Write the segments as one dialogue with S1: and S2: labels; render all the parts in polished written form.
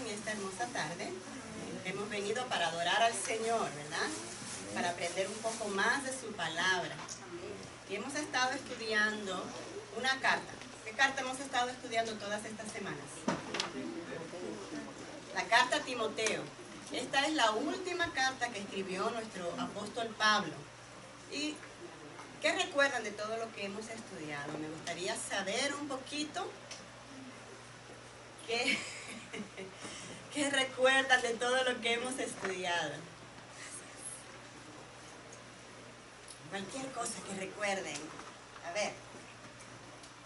S1: en esta hermosa tarde. Hemos venido para adorar al Señor, ¿verdad? Para aprender un poco más de su palabra. Y hemos estado estudiando una carta. ¿Qué carta hemos estado estudiando todas estas semanas? La carta a Timoteo. Esta es la última carta que escribió nuestro apóstol Pablo. ¿Y qué recuerdan de todo lo que hemos estudiado? Me gustaría saber un poquito qué recuerdan de todo lo que hemos estudiado. Cualquier cosa que recuerden. A ver,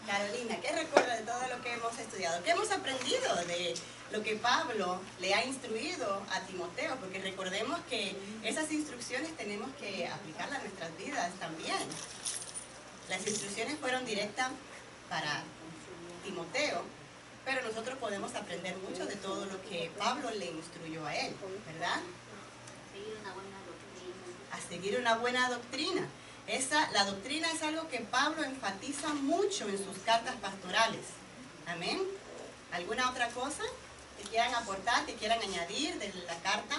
S1: Carolina, ¿qué recuerda de todo lo que hemos estudiado? ¿Qué hemos aprendido de lo que Pablo le ha instruido a Timoteo? Porque recordemos que esas instrucciones tenemos que aplicarlas a nuestras vidas también. Las instrucciones fueron directas para Timoteo, pero nosotros podemos aprender mucho de todo lo que Pablo le instruyó a él, ¿verdad? A seguir una buena doctrina. La doctrina es algo que Pablo enfatiza mucho en sus cartas pastorales. Amén. ¿Alguna otra cosa que quieran aportar, que quieran añadir de la carta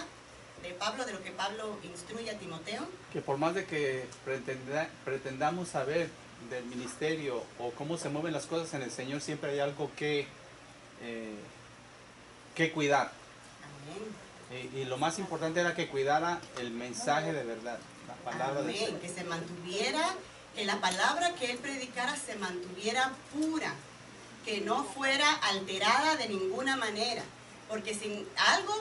S1: de Pablo, de lo que Pablo instruye a Timoteo?
S2: Que por más de que pretendamos saber del ministerio o cómo se mueven las cosas en el Señor, siempre hay algo que cuidar.
S1: Amén.
S2: Y lo más importante era que cuidara el mensaje de verdad, la palabra del Señor.
S1: Que se mantuviera, que la palabra que él predicara se mantuviera pura, que no fuera alterada de ninguna manera, porque si algo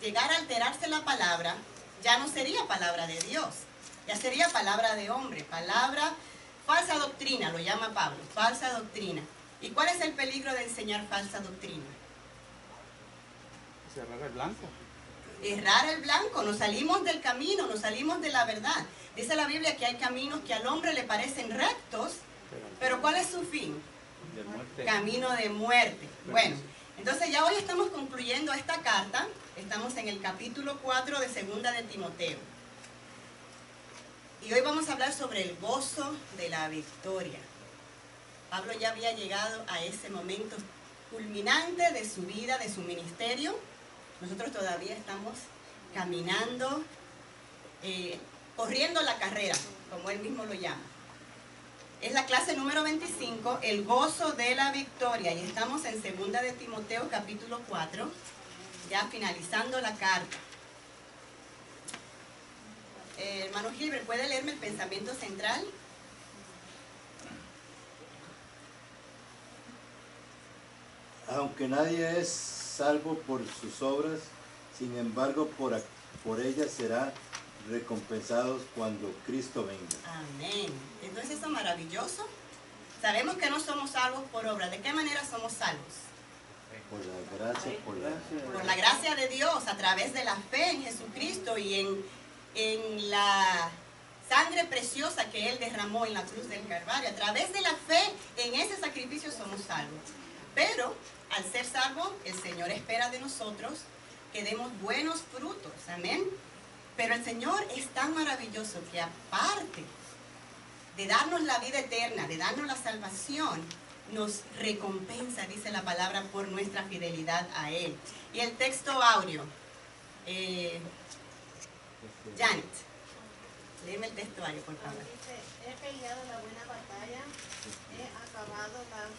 S1: llegara a alterarse la palabra, ya no sería palabra de Dios, ya sería palabra de hombre, falsa doctrina, lo llama Pablo, falsa doctrina. ¿Y cuál es el peligro de enseñar falsa doctrina?
S2: Cerrar el blanco.
S1: Errar el blanco, nos salimos del camino, nos salimos de la verdad. Dice la Biblia que hay caminos que al hombre le parecen rectos, pero ¿cuál es su fin?
S2: De muerte.
S1: Camino de muerte. Bueno, entonces ya hoy estamos concluyendo esta carta, estamos en el capítulo 4 de Segunda de Timoteo. Y hoy vamos a hablar sobre el gozo de la victoria. Pablo ya había llegado a ese momento culminante de su vida, de su ministerio. Nosotros todavía estamos caminando, corriendo la carrera, como él mismo lo llama. Es la clase número 25, el gozo de la victoria. Y estamos en 2 de Timoteo, capítulo 4, ya finalizando la carta. Hermano Gilbert, ¿puede leerme el pensamiento central?
S3: Aunque nadie es salvo por sus obras, sin embargo por ellas será recompensados cuando Cristo venga.
S1: Amén. Entonces eso es maravilloso. Sabemos que no somos salvos por obra. ¿De qué manera somos salvos?
S3: Por la gracia,
S1: por la gracia de Dios, a través de la fe en Jesucristo y en la sangre preciosa que Él derramó en la cruz del Calvario. A través de la fe en ese sacrificio somos salvos. Pero al ser salvos, el Señor espera de nosotros que demos buenos frutos. Amén. Pero el Señor es tan maravilloso que aparte de darnos la vida eterna, de darnos la salvación, nos recompensa, dice la palabra, por nuestra fidelidad a Él. Y el texto áureo, Janet, léeme el texto áureo, por favor.
S4: Dice, he peleado la buena batalla, he acabado la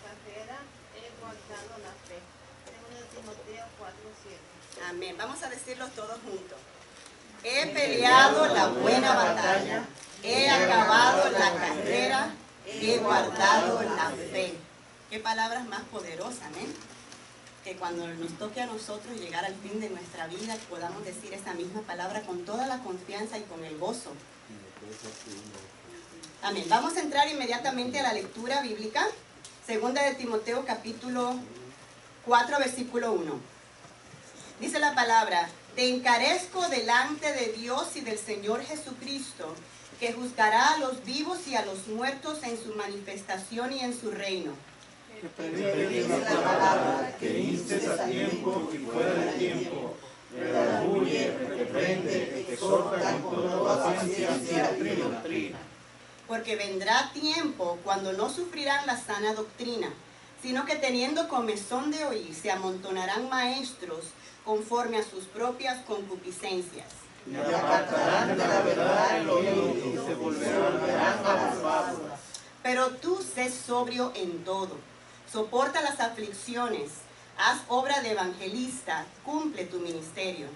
S4: carrera, he guardado la fe. 2 de Timoteo 4:7.
S1: Amén. Vamos a decirlo todos juntos. He peleado la buena batalla, he acabado la carrera, he guardado la fe. Qué palabras más poderosas, amén. Que cuando nos toque a nosotros llegar al fin de nuestra vida, podamos decir esa misma palabra con toda la confianza y con el gozo. Amén. Vamos a entrar inmediatamente a la lectura bíblica. 2 de Timoteo capítulo 4, versículo 1. Dice la palabra: te encarezco delante de Dios y del Señor Jesucristo, que juzgará a los vivos y a los muertos en su manifestación y en su reino.
S5: Que prediques la palabra, que instes a tiempo y fuera de tiempo, redarguye, reprende, exhorta con toda paciencia y doctrina.
S1: Porque vendrá tiempo cuando no sufrirán la sana doctrina, sino que teniendo comezón de oír, se amontonarán maestros conforme a sus propias concupiscencias.
S5: Y apartarán de la verdad el oído y se volverán a las fábulas.
S1: Pero tú sé sobrio en todo, soporta las aflicciones, haz obra de evangelista, cumple tu ministerio.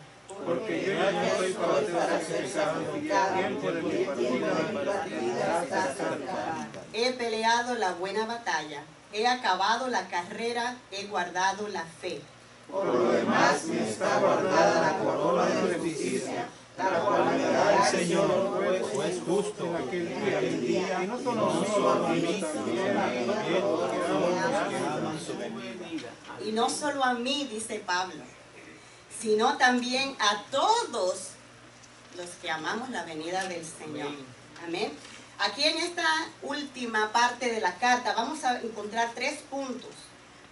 S5: Porque yo ya no estoy para ser sacrificado, tiempo de mi partida está cerca.
S1: He peleado la buena batalla, he acabado la carrera, he guardado la fe.
S5: Por lo demás me está guardada la corona de justicia, la cual me dará el Señor, pues justo en aquel día, y no solo a mí, también a todos los que aman su venida.
S1: Y no solo a mí, dice Pablo, sino también a todos los que amamos la venida del Señor. Amén. Aquí en esta última parte de la carta vamos a encontrar 3 puntos.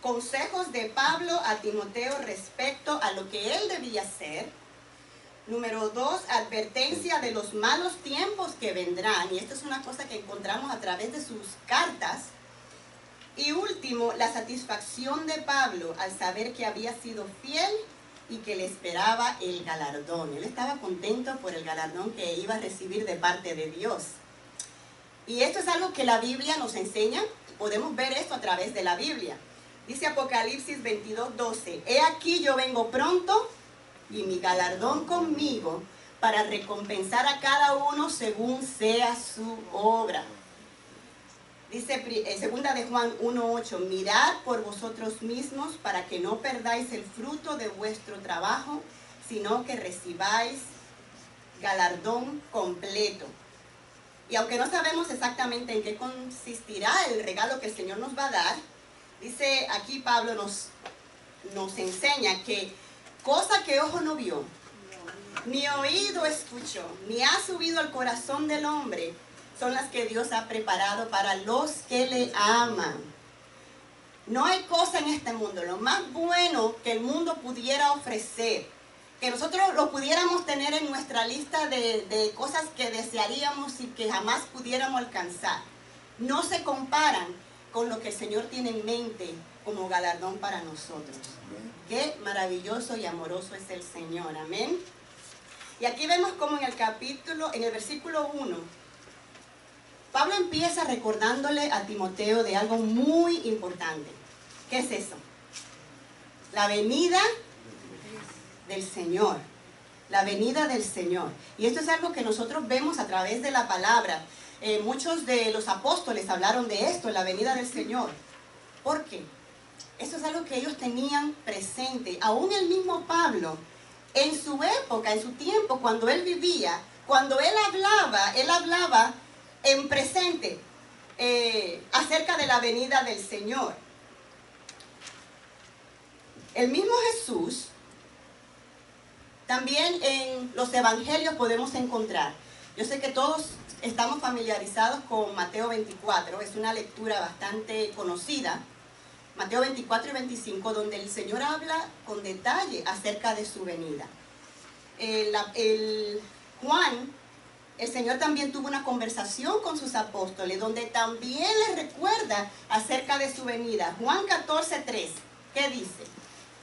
S1: Consejos de Pablo a Timoteo respecto a lo que él debía hacer. Número 2, advertencia de los malos tiempos que vendrán. Y esto es una cosa que encontramos a través de sus cartas. Y último, la satisfacción de Pablo al saber que había sido fiel y que le esperaba el galardón. Él estaba contento por el galardón que iba a recibir de parte de Dios. Y esto es algo que la Biblia nos enseña. Podemos ver esto a través de la Biblia. Dice Apocalipsis 22:12, he aquí yo vengo pronto y mi galardón conmigo para recompensar a cada uno según sea su obra. Dice segunda de Juan 1:8, mirad por vosotros mismos para que no perdáis el fruto de vuestro trabajo, sino que recibáis galardón completo. Y aunque no sabemos exactamente en qué consistirá el regalo que el Señor nos va a dar, dice aquí Pablo nos enseña que cosa que ojo no vio, ni oído escuchó, ni ha subido al corazón del hombre, son las que Dios ha preparado para los que le aman. No hay cosa en este mundo, lo más bueno que el mundo pudiera ofrecer, que nosotros lo pudiéramos tener en nuestra lista de cosas que desearíamos y que jamás pudiéramos alcanzar, no se comparan con lo que el Señor tiene en mente como galardón para nosotros. Qué maravilloso y amoroso es el Señor, amén. Y aquí vemos como en el versículo 1, Pablo empieza recordándole a Timoteo de algo muy importante. ¿Qué es eso? La venida del Señor. La venida del Señor. Y esto es algo que nosotros vemos a través de la palabra. Muchos de los apóstoles hablaron de esto, la venida del Señor. ¿Por qué? Esto es algo que ellos tenían presente. Aún el mismo Pablo, en su época, en su tiempo, cuando él vivía, cuando él hablaba en presente acerca de la venida del Señor. El mismo Jesús, también en los evangelios podemos encontrar. Yo sé que todos estamos familiarizados con Mateo 24, es una lectura bastante conocida. Mateo 24 y 25, donde el Señor habla con detalle acerca de su venida. Juan, el Señor también tuvo una conversación con sus apóstoles, donde también les recuerda acerca de su venida. Juan 14:3, ¿qué dice?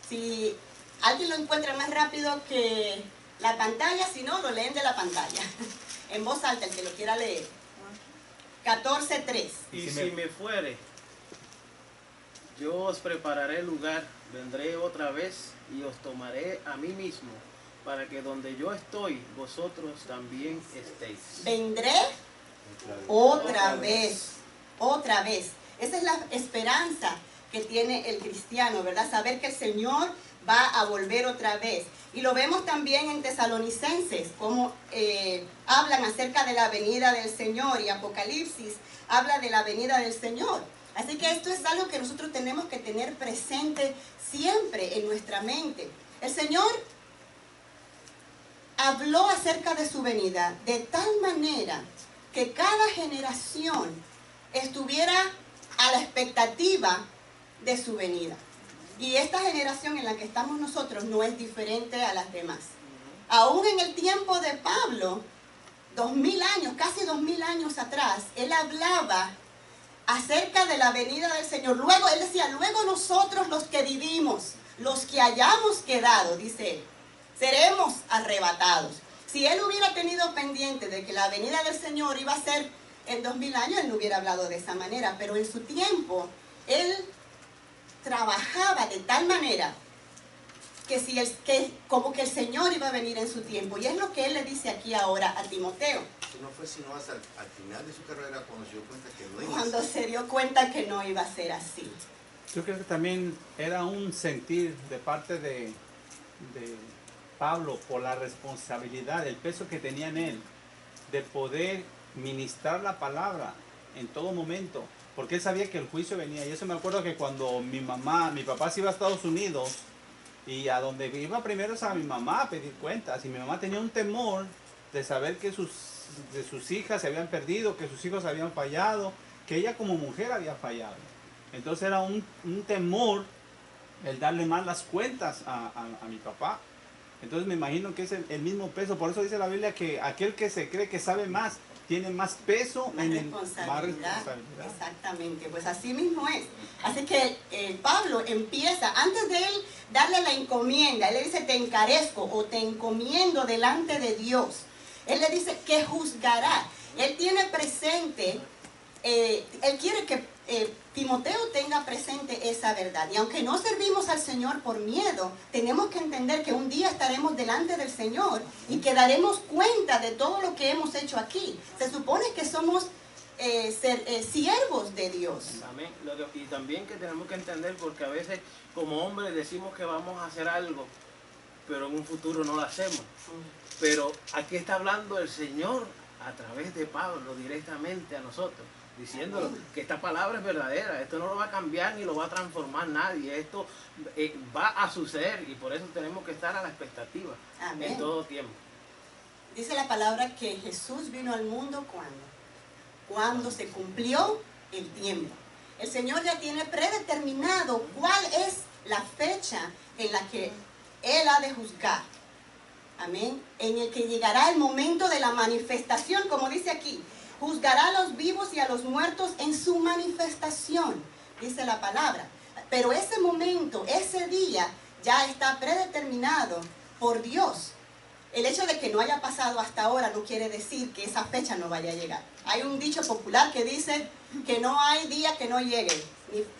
S1: Si alguien lo encuentra más rápido que la pantalla, si no, lo leen de la pantalla. En voz alta, el que lo quiera leer. 14:3.
S6: Y si me fuere, yo os prepararé lugar, vendré otra vez y os tomaré a mí mismo, para que donde yo estoy, vosotros también estéis.
S1: Vendré otra vez, otra vez. Esa es la esperanza que tiene el cristiano, ¿verdad? Saber que el Señor va a volver otra vez. Y lo vemos también en Tesalonicenses, como hablan acerca de la venida del Señor, y Apocalipsis habla de la venida del Señor. Así que esto es algo que nosotros tenemos que tener presente siempre en nuestra mente. El Señor habló acerca de su venida de tal manera que cada generación estuviera a la expectativa de su venida. Y esta generación en la que estamos nosotros no es diferente a las demás. Aún en el tiempo de Pablo, 2000 años, casi 2000 años atrás, él hablaba acerca de la venida del Señor. Luego, él decía, luego nosotros los que vivimos, los que hayamos quedado, dice él, seremos arrebatados. Si él hubiera tenido pendiente de que la venida del Señor iba a ser en 2000 años, él no hubiera hablado de esa manera, pero en su tiempo, él trabajaba de tal manera que como que el Señor iba a venir en su tiempo. Y es lo que él le dice aquí ahora a Timoteo.
S7: No fue sino hasta al final de su carrera cuando se dio cuenta que no iba a
S1: Cuando se dio cuenta que no iba a ser así.
S2: Yo creo que también era un sentir de parte de Pablo por la responsabilidad, el peso que tenía en él, de poder ministrar la palabra en todo momento, porque él sabía que el juicio venía. Y eso me acuerdo que cuando mi papá se iba a Estados Unidos, y a donde iba primero es a mi mamá a pedir cuentas, y mi mamá tenía un temor de saber que de sus hijas se habían perdido, que sus hijos habían fallado, que ella como mujer había fallado. Entonces era un temor el darle mal las cuentas a mi papá. Entonces me imagino que es el mismo peso. Por eso dice la Biblia que aquel que se cree que sabe más, tiene más peso,
S1: más responsabilidad. Exactamente, pues así mismo es. Así que Pablo empieza, antes de él darle la encomienda, él le dice, te encarezco o te encomiendo delante de Dios. Él le dice que juzgará. Él tiene presente, él quiere que Timoteo tenga presente esa verdad. Y aunque no servimos al Señor por miedo, tenemos que entender que un día estaremos delante del Señor y que daremos cuenta de todo lo que hemos hecho aquí. Se supone que somos siervos de Dios.
S6: Amén. Y también que tenemos que entender, porque a veces como hombres decimos que vamos a hacer algo, pero en un futuro no lo hacemos. Pero aquí está hablando el Señor a través de Pablo directamente a nosotros, diciéndolo que esta palabra es verdadera, esto no lo va a cambiar ni lo va a transformar nadie, esto va a suceder, y por eso tenemos que estar a la expectativa. Amén. En todo tiempo.
S1: Dice la palabra que Jesús vino al mundo cuando se cumplió el tiempo. El Señor ya tiene predeterminado cuál es la fecha en la que Él ha de juzgar. Amén. En el que llegará el momento de la manifestación, como dice aquí. Juzgará a los vivos y a los muertos en su manifestación, dice la palabra. Pero ese momento, ese día, ya está predeterminado por Dios. El hecho de que no haya pasado hasta ahora no quiere decir que esa fecha no vaya a llegar. Hay un dicho popular que dice que no hay día que no llegue,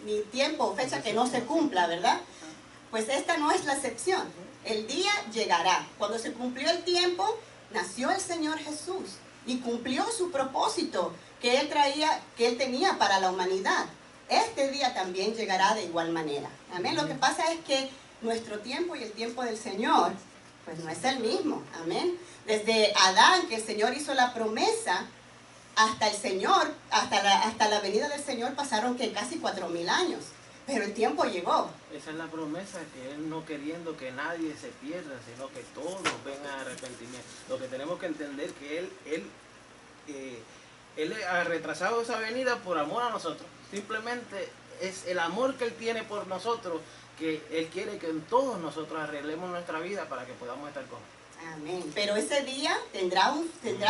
S1: ni tiempo o fecha que no se cumpla, ¿verdad? Pues esta no es la excepción. El día llegará. Cuando se cumplió el tiempo, nació el Señor Jesús y cumplió su propósito que él tenía para la humanidad. Este día también llegará de igual manera. Amén. Lo que pasa es que nuestro tiempo y el tiempo del Señor, pues no es el mismo. Amén. Desde Adán, que el Señor hizo la promesa, hasta el Señor, hasta la venida del Señor pasaron que casi 4000 años. Pero el tiempo llegó.
S6: Esa es la promesa, que Él no queriendo que nadie se pierda, sino que todos vengan a arrepentimiento. Lo que tenemos que entender que Él ha retrasado esa venida por amor a nosotros. Simplemente es el amor que Él tiene por nosotros, que Él quiere que todos nosotros arreglemos nuestra vida para que podamos estar con Él.
S1: Amén. Pero ese día tendrá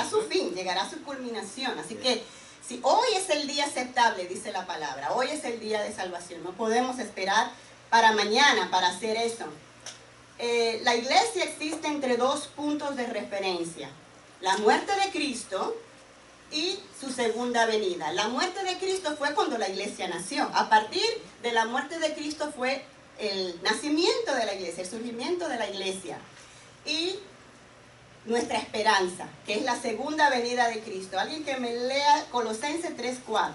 S1: su fin, llegará a su culminación. Así que si hoy es el día aceptable, dice la palabra, hoy es el día de salvación. No podemos esperar para mañana para hacer eso. La iglesia existe entre dos puntos de referencia. La muerte de Cristo y su segunda venida. La muerte de Cristo fue cuando la iglesia nació. A partir de la muerte de Cristo fue el nacimiento de la iglesia, el surgimiento de la iglesia. Y nuestra esperanza, que es la segunda venida de Cristo. Alguien que me lea Colosenses 3:4.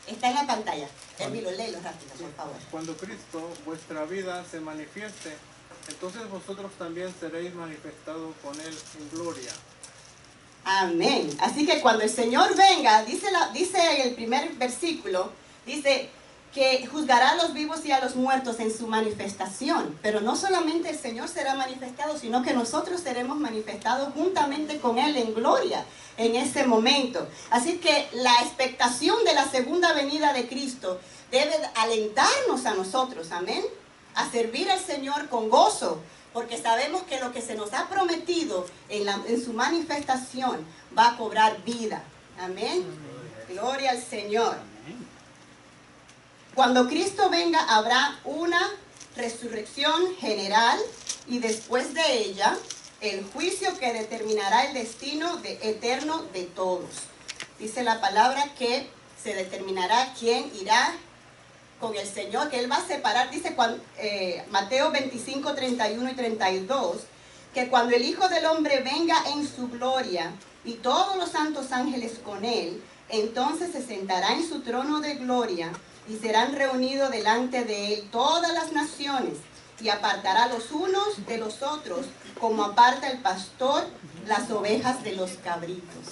S1: Está en la pantalla. Elviro, léelo rápido, por favor.
S5: Cuando Cristo, vuestra vida, se manifieste, entonces vosotros también seréis manifestados con Él en gloria.
S1: Amén. Así que cuando el Señor venga, dice en el primer versículo, dice que juzgará a los vivos y a los muertos en su manifestación. Pero no solamente el Señor será manifestado, sino que nosotros seremos manifestados juntamente con Él en gloria en ese momento. Así que la expectación de la segunda venida de Cristo debe alentarnos a nosotros, amén, a servir al Señor con gozo, porque sabemos que lo que se nos ha prometido en su manifestación va a cobrar vida. Amén. Gloria al Señor. Cuando Cristo venga habrá una resurrección general y después de ella el juicio que determinará el destino eterno de todos. Dice la palabra que se determinará quién irá con el Señor, que Él va a separar, dice Mateo 25, 31 y 32, que cuando el Hijo del Hombre venga en su gloria y todos los santos ángeles con Él, entonces se sentará en su trono de gloria y serán reunidos delante de Él todas las naciones y apartará los unos de los otros, como aparta el pastor las ovejas de los cabritos.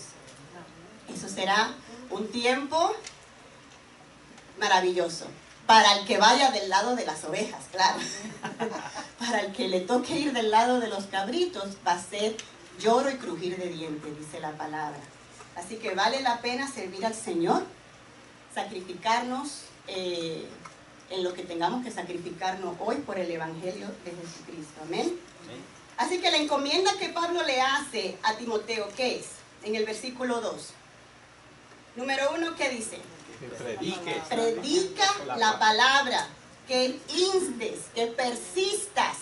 S1: Eso será un tiempo maravilloso. Para el que vaya del lado de las ovejas, claro. Para el que le toque ir del lado de los cabritos, va a ser lloro y crujir de dientes, dice la palabra. Así que vale la pena servir al Señor, sacrificarnos en lo que tengamos que sacrificarnos hoy por el Evangelio de Jesucristo. Amén. Así que la encomienda que Pablo le hace a Timoteo, ¿qué es? En el versículo 2. Número 1, ¿qué dice?
S2: Que prediques.
S1: Predica la palabra, que instes, que persistas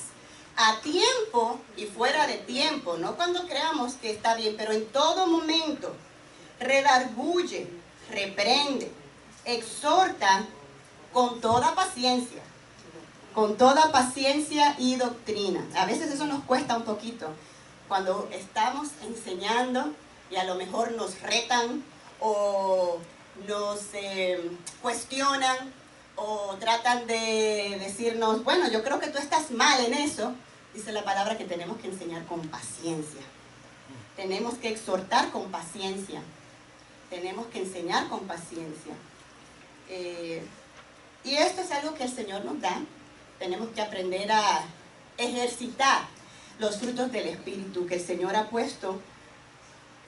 S1: a tiempo y fuera de tiempo, no cuando creamos que está bien, pero en todo momento. Redarguye, reprende, exhorta con toda paciencia y doctrina. A veces eso nos cuesta un poquito, cuando estamos enseñando y a lo mejor nos retan o nos cuestionan o tratan de decirnos, bueno, yo creo que tú estás mal en eso. Dice la palabra que tenemos que enseñar con paciencia. Tenemos que exhortar con paciencia. Tenemos que enseñar con paciencia. Y esto es algo que el Señor nos da. Tenemos que aprender a ejercitar los frutos del Espíritu que el Señor ha puesto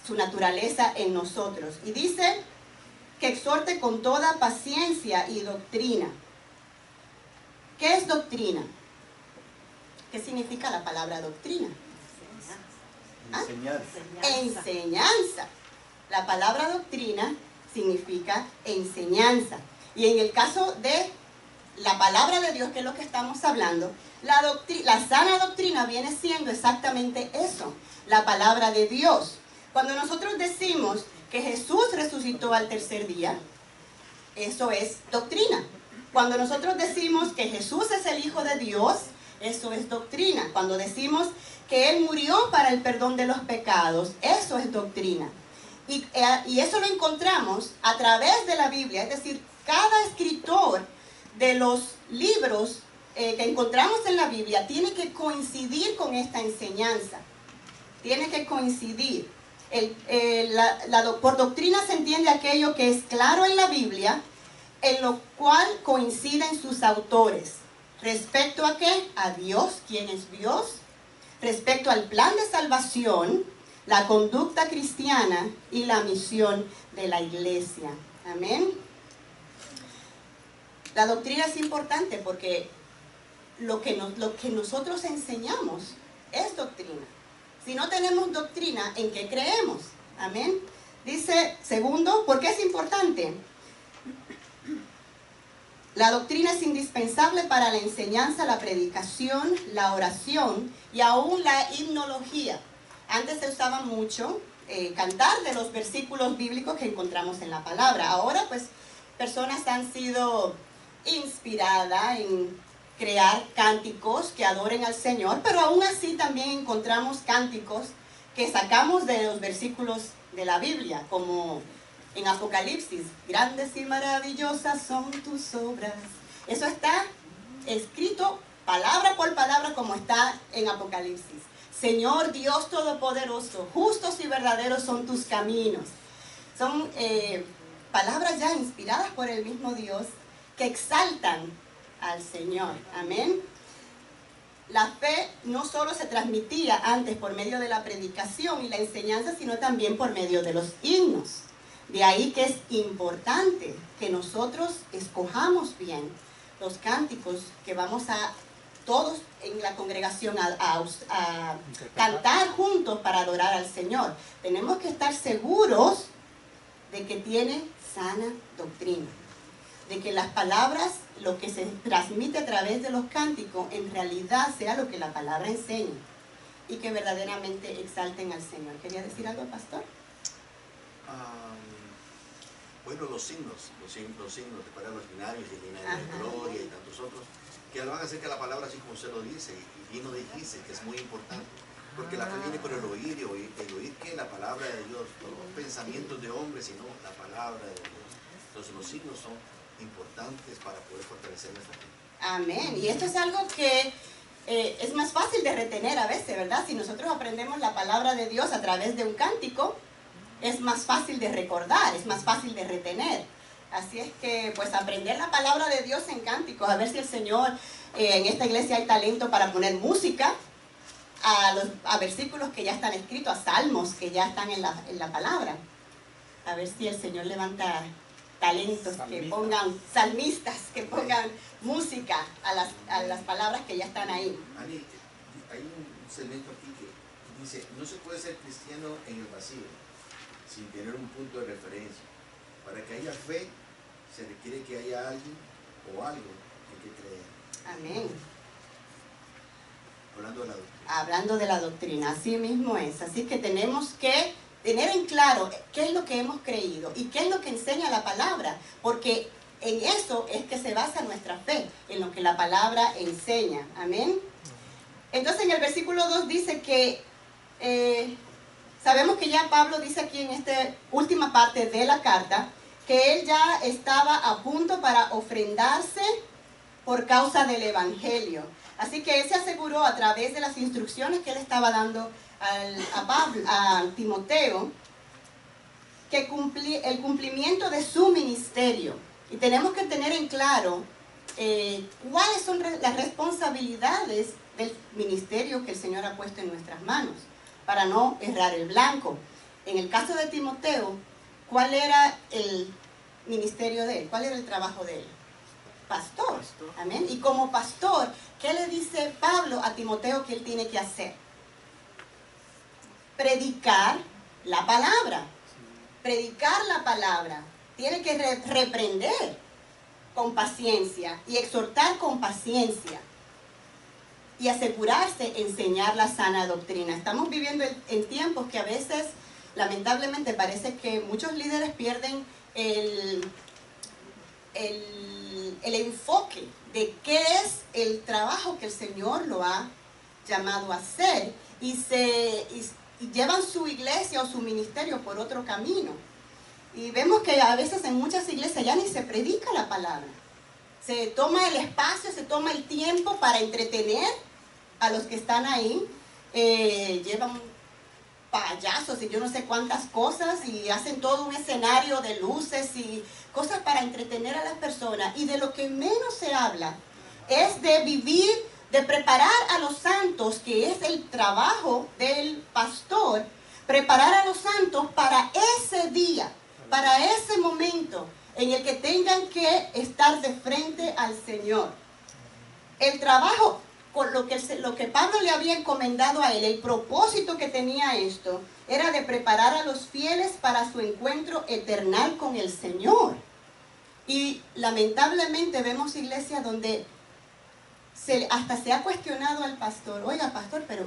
S1: su naturaleza en nosotros. Y dice que exhorte con toda paciencia y doctrina. ¿Qué es doctrina? ¿Qué significa la palabra doctrina? Enseñanza. La palabra doctrina significa enseñanza. Y en el caso de la palabra de Dios, que es lo que estamos hablando, la sana doctrina viene siendo exactamente eso, la palabra de Dios. Cuando nosotros decimos que Jesús resucitó al tercer día, eso es doctrina. Cuando nosotros decimos que Jesús es el Hijo de Dios, eso es doctrina. Cuando decimos que Él murió para el perdón de los pecados, eso es doctrina. Y eso lo encontramos a través de la Biblia, es decir, cada escritor de los libros que encontramos en la Biblia tiene que coincidir con esta enseñanza. Tiene que coincidir. Por doctrina se entiende aquello que es claro en la Biblia, en lo cual coinciden sus autores. ¿Respecto a qué? A Dios, ¿quién es Dios? Respecto al plan de salvación, la conducta cristiana y la misión de la iglesia. Amén. La doctrina es importante porque lo que nosotros enseñamos es doctrina. Si no tenemos doctrina, ¿en qué creemos? Amén. Dice, segundo, ¿por qué es importante? La doctrina es indispensable para la enseñanza, la predicación, la oración y aún la himnología. Antes se usaba mucho cantar de los versículos bíblicos que encontramos en la palabra. Ahora, pues, personas han sido inspiradas en crear cánticos que adoren al Señor, pero aún así también encontramos cánticos que sacamos de los versículos de la Biblia, como en Apocalipsis, grandes y maravillosas son tus obras. Eso está escrito palabra por palabra como está en Apocalipsis. Señor Dios Todopoderoso, justos y verdaderos son tus caminos. Son palabras ya inspiradas por el mismo Dios que exaltan al Señor. Amén. La fe no solo se transmitía antes por medio de la predicación y la enseñanza, sino también por medio de los himnos. De ahí que es importante que nosotros escojamos bien los cánticos que vamos a todos en la congregación a cantar juntos para adorar al Señor. Tenemos que estar seguros de que tiene sana doctrina, de que las palabras, lo que se transmite a través de los cánticos, en realidad sea lo que la palabra enseña y que verdaderamente exalten al Señor. ¿Quería decir algo, pastor?
S7: Bueno, los signos, recuerda los binarios y el binario de gloria y tantos otros, que van a hacer que la palabra, así como usted lo dice, y bien lo dijiste, que es muy importante, porque la fe viene por el oír, y el oír que la palabra de Dios, no los pensamientos de hombres, sino la palabra de Dios. Entonces los signos son importantes para poder fortalecer nuestra fe.
S1: Amén. Y esto es algo que es más fácil de retener a veces, ¿verdad? Si nosotros aprendemos la palabra de Dios a través de un cántico, es más fácil de recordar, es más fácil de retener. Así es que, pues, aprender la palabra de Dios en cánticos, a ver si el Señor, en esta iglesia hay talento para poner música a versículos que ya están escritos, a salmos que ya están en la palabra. A ver si el Señor levanta talentos que pongan, salmistas, que pongan música a las palabras que ya están ahí.
S7: Ani, hay un segmento aquí que dice, no se puede ser cristiano en el vacío, sin tener un punto de referencia. Para que haya fe, se requiere que haya alguien o algo en que creer.
S1: Amén.
S7: Hablando de la doctrina.
S1: Hablando de la doctrina, así mismo es. Así que tenemos que tener en claro qué es lo que hemos creído y qué es lo que enseña la palabra, porque en eso es que se basa nuestra fe, en lo que la palabra enseña. Amén. Entonces en el versículo 2 dice que sabemos que ya Pablo dice aquí en esta última parte de la carta que él ya estaba a punto para ofrendarse por causa del evangelio. Así que él se aseguró a través de las instrucciones que él estaba dando a Timoteo que el cumplimiento de su ministerio. Y tenemos que tener en claro cuáles son las responsabilidades del ministerio que el Señor ha puesto en nuestras manos, para no errar el blanco. En el caso de Timoteo, ¿cuál era el ministerio de él? ¿Cuál era el trabajo de él? Pastor. Amén. Y como pastor, ¿qué le dice Pablo a Timoteo que él tiene que hacer? Predicar la palabra. Predicar la palabra. Tiene que reprender con paciencia y exhortar con paciencia. Y asegurarse enseñar la sana doctrina. Estamos viviendo en tiempos que a veces, lamentablemente, parece que muchos líderes pierden el enfoque de qué es el trabajo que el Señor lo ha llamado a hacer y llevan su iglesia o su ministerio por otro camino. Y vemos que a veces en muchas iglesias ya ni se predica la palabra. Se toma el espacio, se toma el tiempo para entretener a los que están ahí. Llevan payasos y yo no sé cuántas cosas y hacen todo un escenario de luces y cosas para entretener a las personas. Y de lo que menos se habla es de vivir, de preparar a los santos, que es el trabajo del pastor, preparar a los santos para ese día, para ese momento en el que tengan que estar de frente al Señor. El trabajo, con lo que Pablo le había encomendado a él, el propósito que tenía esto, era de preparar a los fieles para su encuentro eternal con el Señor. Y lamentablemente vemos iglesias donde hasta se ha cuestionado al pastor, oiga pastor, pero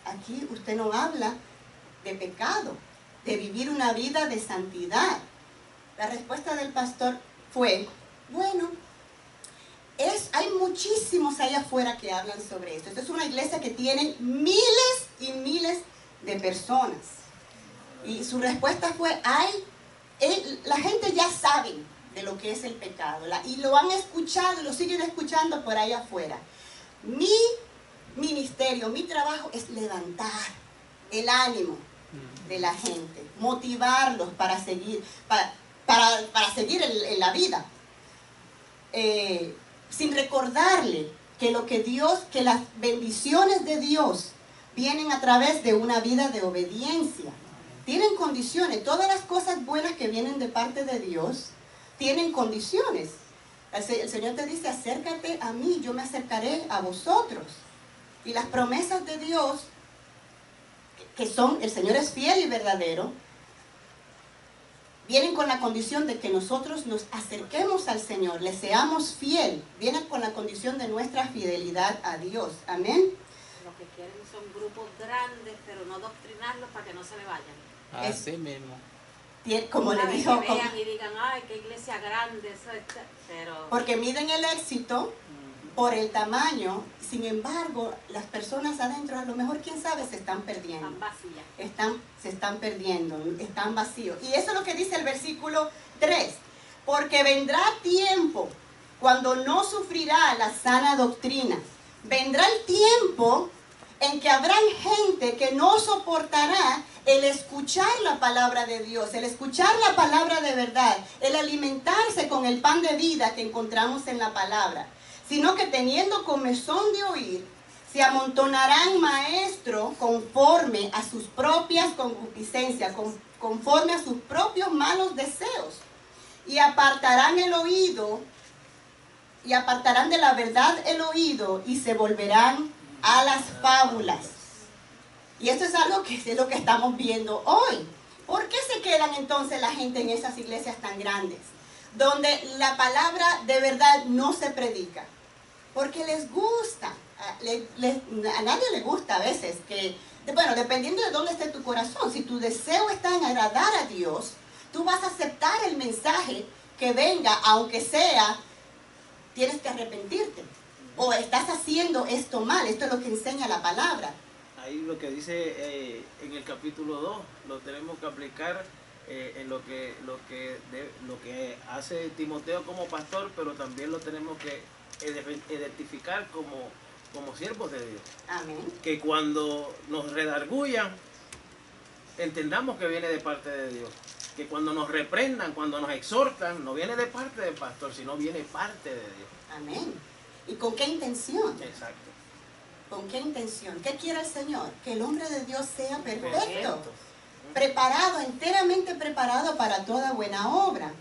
S1: aquí usted no habla de pecado, de vivir una vida de santidad. La respuesta del pastor fue, bueno, hay muchísimos allá afuera que hablan sobre esto. Esta es una iglesia que tiene miles y miles de personas. Y su respuesta fue, la gente ya sabe de lo que es el pecado, y lo han escuchado y lo siguen escuchando por ahí afuera. Mi ministerio, mi trabajo es levantar el ánimo de la gente, motivarlos para seguir, para seguir en la vida. Sin recordarle que las bendiciones de Dios vienen a través de una vida de obediencia. Tienen condiciones. Todas las cosas buenas que vienen de parte de Dios tienen condiciones. El Señor te dice, acércate a mí, yo me acercaré a vosotros. Y las promesas de Dios, que son, el Señor es fiel y verdadero, vienen con la condición de que nosotros nos acerquemos al Señor, le seamos fiel. Vienen con la condición de nuestra fidelidad a Dios. Amén.
S8: Lo que quieren son grupos grandes, pero no doctrinarlos para que no se le vayan.
S2: Así mismo.
S1: Como le dijo,
S8: que vean y digan, ay, qué iglesia grande, eso está, pero...
S1: porque miden el éxito por el tamaño. Sin embargo, las personas adentro, a lo mejor, quién sabe, se están perdiendo.
S8: Están vacías.
S1: Se están perdiendo, están vacíos. Y eso es lo que dice el versículo 3. Porque vendrá tiempo cuando no sufrirá la sana doctrina. Vendrá el tiempo en que habrá gente que no soportará el escuchar la palabra de Dios, el escuchar la palabra de verdad, el alimentarse con el pan de vida que encontramos en la palabra, sino que teniendo comezón de oír, se amontonarán maestros conforme a sus propias concupiscencias, conforme a sus propios malos deseos, y apartarán el oído, y apartarán de la verdad el oído, y se volverán a las fábulas. Y esto es algo que es lo que estamos viendo hoy. ¿Por qué se quedan entonces la gente en esas iglesias tan grandes, donde la palabra de verdad no se predica? Porque les gusta. A nadie le gusta a veces que, bueno, dependiendo de dónde esté tu corazón, si tu deseo está en agradar a Dios, tú vas a aceptar el mensaje que venga, aunque sea, tienes que arrepentirte. O estás haciendo esto mal, esto es lo que enseña la palabra.
S6: Ahí lo que dice en el capítulo 2, lo tenemos que aplicar en lo que hace Timoteo como pastor, pero también lo tenemos que identificar como siervos de Dios.
S1: Amén.
S6: Que cuando nos redargullan, entendamos que viene de parte de Dios. Que cuando nos reprendan, cuando nos exhortan, no viene de parte del pastor, sino viene parte de Dios.
S1: Amén. ¿Y con qué intención?
S6: Exacto.
S1: ¿Con qué intención? ¿Qué quiere el Señor? Que el hombre de Dios sea perfecto, preparado, enteramente preparado para toda buena obra.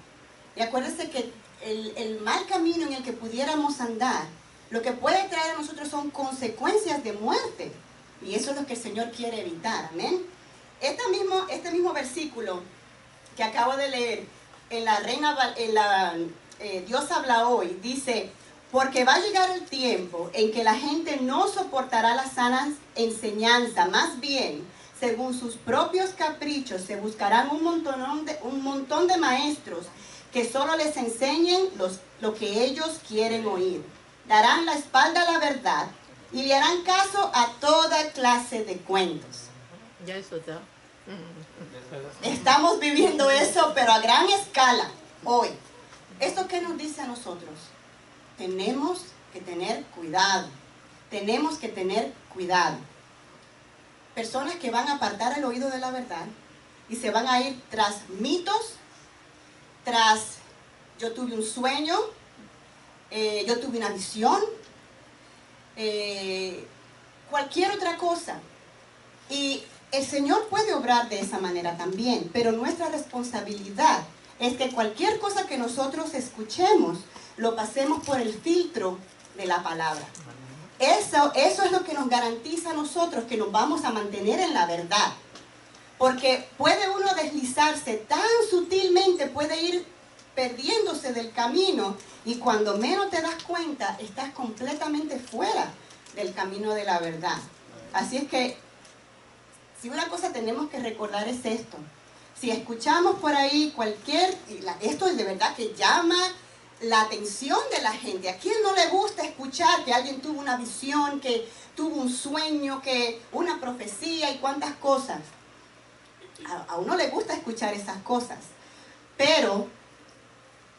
S1: Y acuérdense que el mal camino en el que pudiéramos andar, lo que puede traer a nosotros son consecuencias de muerte. Y eso es lo que el Señor quiere evitar. Amén. Este mismo versículo que acabo de leer en Dios habla hoy, dice: porque va a llegar el tiempo en que la gente no soportará la sana enseñanza, más bien, según sus propios caprichos, se buscarán un montón de maestros que solo les enseñen lo que ellos quieren oír. Darán la espalda a la verdad y le harán caso a toda clase de cuentos.
S9: Ya eso está.
S1: Estamos viviendo eso, pero a gran escala, hoy. ¿Esto qué nos dice a nosotros? Tenemos que tener cuidado. Tenemos que tener cuidado. Personas que van a apartar el oído de la verdad y se van a ir tras mitos, tras yo tuve un sueño, yo tuve una visión, cualquier otra cosa. Y el Señor puede obrar de esa manera también, pero nuestra responsabilidad es que cualquier cosa que nosotros escuchemos, lo pasemos por el filtro de la palabra. Eso es lo que nos garantiza a nosotros que nos vamos a mantener en la verdad. Porque puede uno deslizarse tan sutilmente, puede ir perdiéndose del camino, y cuando menos te das cuenta, estás completamente fuera del camino de la verdad. Así es que, si una cosa tenemos que recordar es esto: si escuchamos por ahí esto es de verdad que llama la atención de la gente. ¿A quién no le gusta escuchar que alguien tuvo una visión, que tuvo un sueño, que una profecía y cuántas cosas? A uno le gusta escuchar esas cosas. Pero,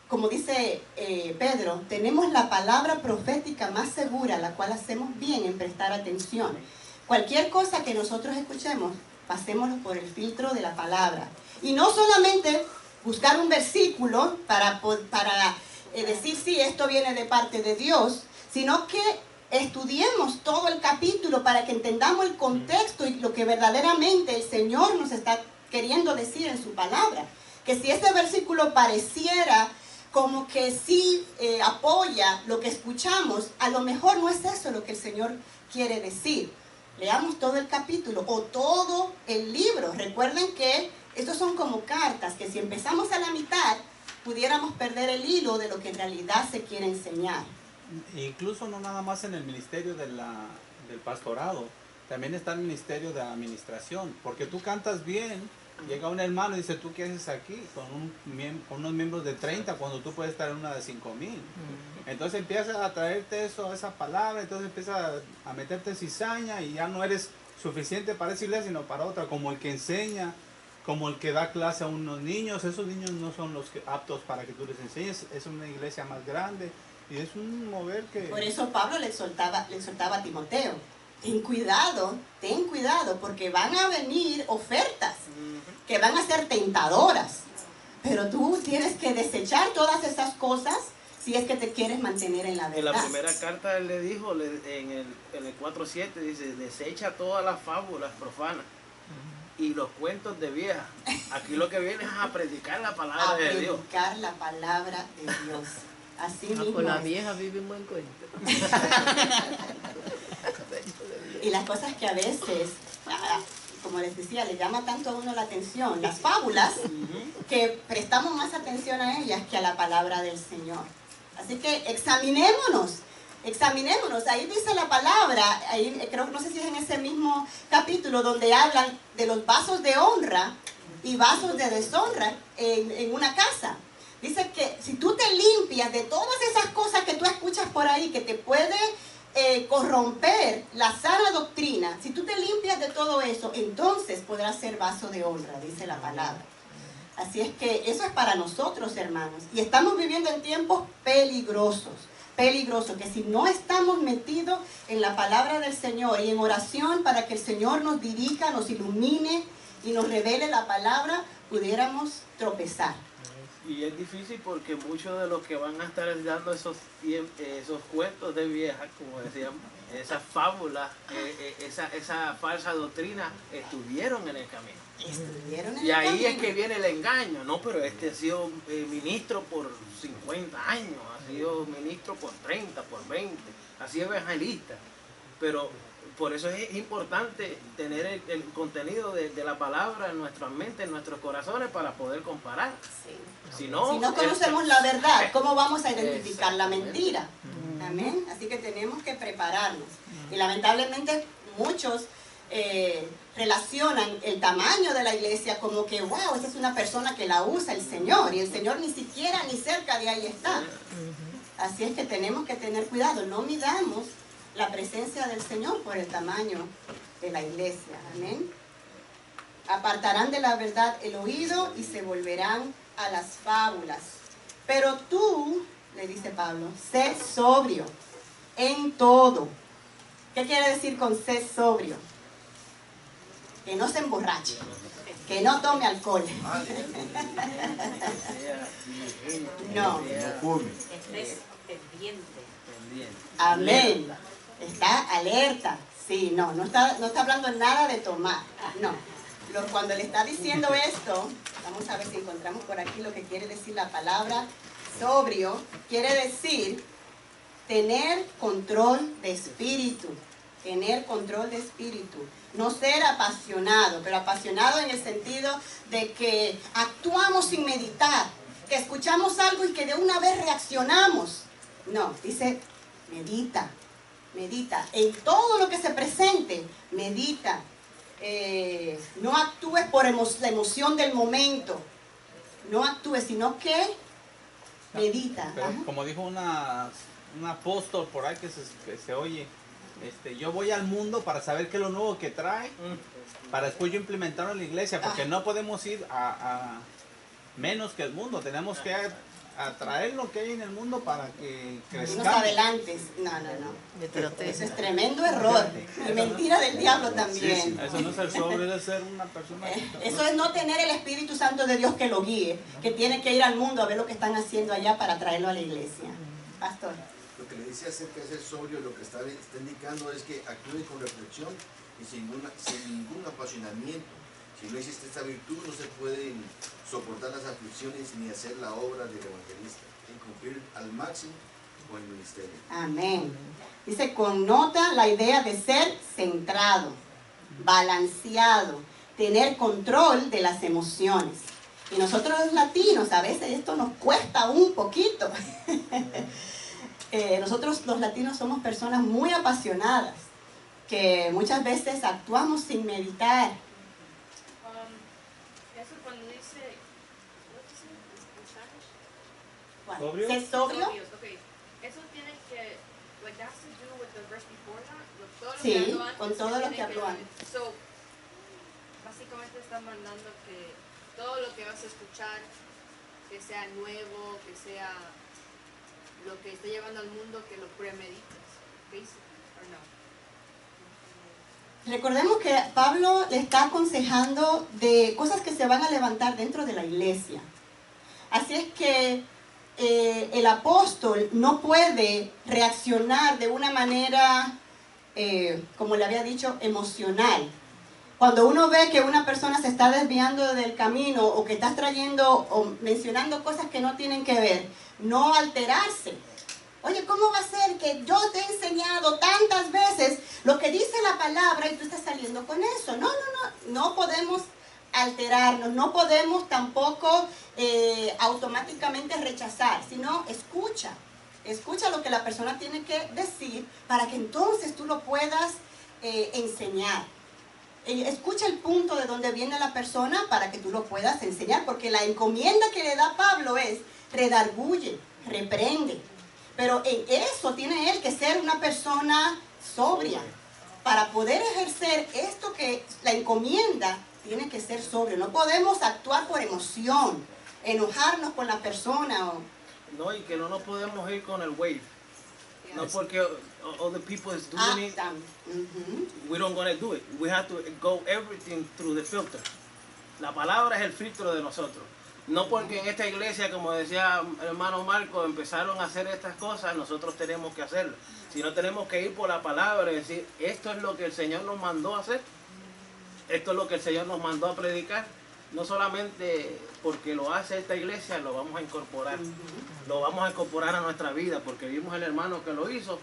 S1: como dice Pedro, tenemos la palabra profética más segura, la cual hacemos bien en prestar atención. Cualquier cosa que nosotros escuchemos, pasémoslo por el filtro de la palabra. Y no solamente buscar un versículo para decir si esto viene de parte de Dios, sino que estudiemos todo el capítulo para que entendamos el contexto y lo que verdaderamente el Señor nos está queriendo decir en su palabra. Que si este versículo pareciera como que sí apoya lo que escuchamos, a lo mejor no es eso lo que el Señor quiere decir. Leamos todo el capítulo o todo el libro. Recuerden que estos son como cartas, que si empezamos a la mitad, pudiéramos perder el hilo de lo que en realidad se quiere enseñar.
S2: Incluso no nada más en el ministerio del pastorado, también está el ministerio de administración, porque tú cantas bien, llega un hermano y dice, ¿tú qué haces aquí? Con unos miembros de 30, cuando tú puedes estar en una de 5,000. Entonces empiezas a traerte eso, esa palabra, entonces empiezas a meterte cizaña y ya no eres suficiente para esa iglesia, sino para otra, como el que enseña, como el que da clase a unos niños. Esos niños no son los aptos para que tú les enseñes, es una iglesia más grande y es un mover que...
S1: Por eso Pablo le exhortaba a Timoteo, ten cuidado, porque van a venir ofertas que van a ser tentadoras, pero tú tienes que desechar todas esas cosas si es que te quieres mantener en la verdad.
S6: En la primera carta él le dijo, en el 4:7 dice, desecha todas las fábulas profanas y los cuentos de vieja. Aquí lo que viene es a predicar la palabra de Dios.
S1: A predicar la palabra de Dios. Así mismo.
S9: Con la vieja vive un buen cuento.
S1: Y las cosas que a veces, como les decía, le llama tanto a uno la atención, las fábulas, que prestamos más atención a ellas que a la palabra del Señor. Así que examinémonos. Ahí dice la palabra, ahí creo que no sé si es en ese mismo capítulo donde hablan de los vasos de honra y vasos de deshonra en una casa. Dice que si tú te limpias de todas esas cosas que tú escuchas por ahí, que te puede corromper la sana doctrina, si tú te limpias de todo eso, entonces podrás ser vaso de honra, dice la palabra. Así es que eso es para nosotros, hermanos. Y estamos viviendo en tiempos peligrosos, que si no estamos metidos en la palabra del Señor y en oración para que el Señor nos dirija, nos ilumine y nos revele la palabra, pudiéramos tropezar.
S6: Y es difícil porque muchos de los que van a estar dando esos cuentos de vieja, como decíamos, esas fábulas, esa falsa doctrina, estuvieron en el camino. Y ahí es que viene el engaño, no, pero este ha sido ministro por 50 años, ha sido ministro por 30, por 20, ha sido evangelista. Pero por eso es importante tener el contenido de la palabra en nuestras mentes, en nuestros corazones, para poder comparar.
S1: Sí.
S6: Si no
S1: conocemos la verdad, ¿cómo vamos a identificar la mentira? Amén. Así que tenemos que prepararnos. Y lamentablemente muchos relacionan el tamaño de la iglesia como que, wow, esa es una persona que la usa el Señor. Y el Señor ni siquiera ni cerca de ahí está. Así es que tenemos que tener cuidado. No midamos la presencia del Señor por el tamaño de la iglesia. Amén. Apartarán de la verdad el oído y se volverán a las fábulas. Pero tú, le dice Pablo, sé sobrio en todo. ¿Qué quiere decir con sé sobrio? Que no se emborrache, que no tome alcohol. No.
S8: Estés pendiente.
S1: Amén. Está alerta. Sí, no está hablando nada de tomar. No. Cuando le está diciendo esto, vamos a ver si encontramos por aquí lo que quiere decir la palabra sobrio. Quiere decir tener control de espíritu. Tener control de espíritu. No ser apasionado, pero apasionado en el sentido de que actuamos sin meditar, que escuchamos algo y que de una vez reaccionamos. No, dice medita. En todo lo que se presente, medita. No actúes por la emoción del momento. No actúes, sino que medita.
S2: Pero como dijo un apóstol por ahí que se oye, yo voy al mundo para saber qué es lo nuevo que trae, para después yo implementarlo en la iglesia, porque no podemos ir a menos que el mundo, tenemos que atraer lo que hay en el mundo para que crezcamos.
S1: Unos adelantes. No. Ese es tremendo error. Y mentira del diablo también.
S2: Sí, eso no es ser sobrio, es ser una persona.
S1: Eso es no tener el Espíritu Santo de Dios que lo guíe, que tiene que ir al mundo a ver lo que están haciendo allá para traerlo a la iglesia. Pastor.
S7: Lo que le decía acerca de ser sobrio, lo que está indicando es que actúe con reflexión y sin ningún apasionamiento. Si no existe esta virtud, no se pueden soportar las aflicciones ni hacer la obra del evangelista. en cumplir al máximo con el ministerio.
S1: Amén. Dice, connota la idea de ser centrado, balanceado, tener control de las emociones. Y nosotros los latinos, a veces esto nos cuesta un poquito. Nosotros los latinos somos personas muy apasionadas, que muchas veces actuamos sin meditar.
S4: Eso cuando dice, ¿what is it in Spanish?
S2: ¿Sobrio?
S1: ¿Ser sobrio?
S4: Sobrios, okay. Eso tiene que, like, that has to do with the verse before that, with todo lo
S1: Sí,
S4: que habló antes,
S1: con todo lo
S4: tiene
S1: que habló
S4: ver.
S1: antes.
S4: So, básicamente está mandando que todo lo que vas a escuchar, que sea nuevo, que sea lo que esté llevando al mundo, que lo premedites, basically, or no.
S1: Recordemos que Pablo le está aconsejando de cosas que se van a levantar dentro de la iglesia. Así es que el apóstol no puede reaccionar de una manera, como le había dicho, emocional. Cuando uno ve que una persona se está desviando del camino o que estás trayendo o mencionando cosas que no tienen que ver, no alterarse. Oye, ¿cómo va a ser que yo te he enseñado tantas veces lo que dice la palabra y tú estás saliendo con eso? No podemos alterarnos, no podemos tampoco automáticamente rechazar, sino escucha lo que la persona tiene que decir para que entonces tú lo puedas enseñar. Escucha el punto de donde viene la persona para que tú lo puedas enseñar, porque la encomienda que le da Pablo es redarguye, reprende. Pero en eso tiene él que ser una persona sobria. Para poder ejercer esto que la encomienda, tiene que ser sobrio. No podemos actuar por emoción, enojarnos con la persona.
S6: No, y que no nos podemos ir con el wave. No porque other people is doing it, we don't gonna do it. We have to go everything through the filter. La palabra es el filtro de nosotros. No porque en esta iglesia, como decía el hermano Marco, empezaron a hacer estas cosas, nosotros tenemos que hacerlo. Sino tenemos que ir por la palabra y decir, esto es lo que el Señor nos mandó a hacer. Esto es lo que el Señor nos mandó a predicar. No solamente porque lo hace esta iglesia, lo vamos a incorporar. Lo vamos a incorporar a nuestra vida, porque vimos el hermano que lo hizo,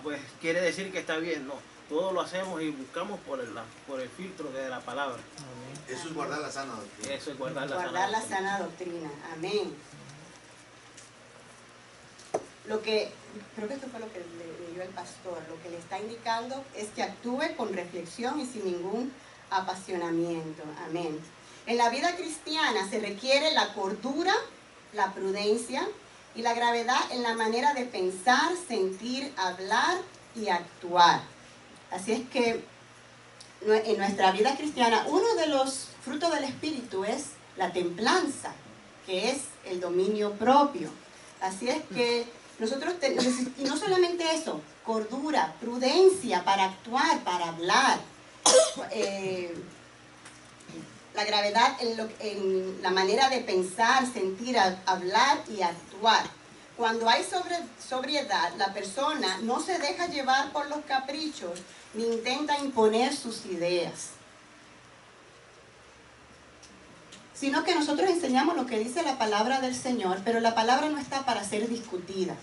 S6: pues quiere decir que está bien. No, todo lo hacemos y buscamos por el filtro de la palabra.
S7: Eso es guardar la sana doctrina.
S6: Eso es guardar la
S1: sana doctrina. Amén. Creo que esto fue lo que le leyó el pastor. Lo que le está indicando es que actúe con reflexión y sin ningún apasionamiento. Amén. En la vida cristiana se requiere la cordura, la prudencia y la gravedad en la manera de pensar, sentir, hablar y actuar. Así es que en nuestra vida cristiana, uno de los frutos del Espíritu es la templanza, que es el dominio propio. Así es que nosotros y no solamente eso, cordura, prudencia para actuar, para hablar, la gravedad en la manera de pensar, sentir, hablar y actuar. Cuando hay sobriedad, la persona no se deja llevar por los caprichos ni intenta imponer sus ideas, sino que nosotros enseñamos lo que dice la palabra del Señor, pero la palabra no está para ser discutida.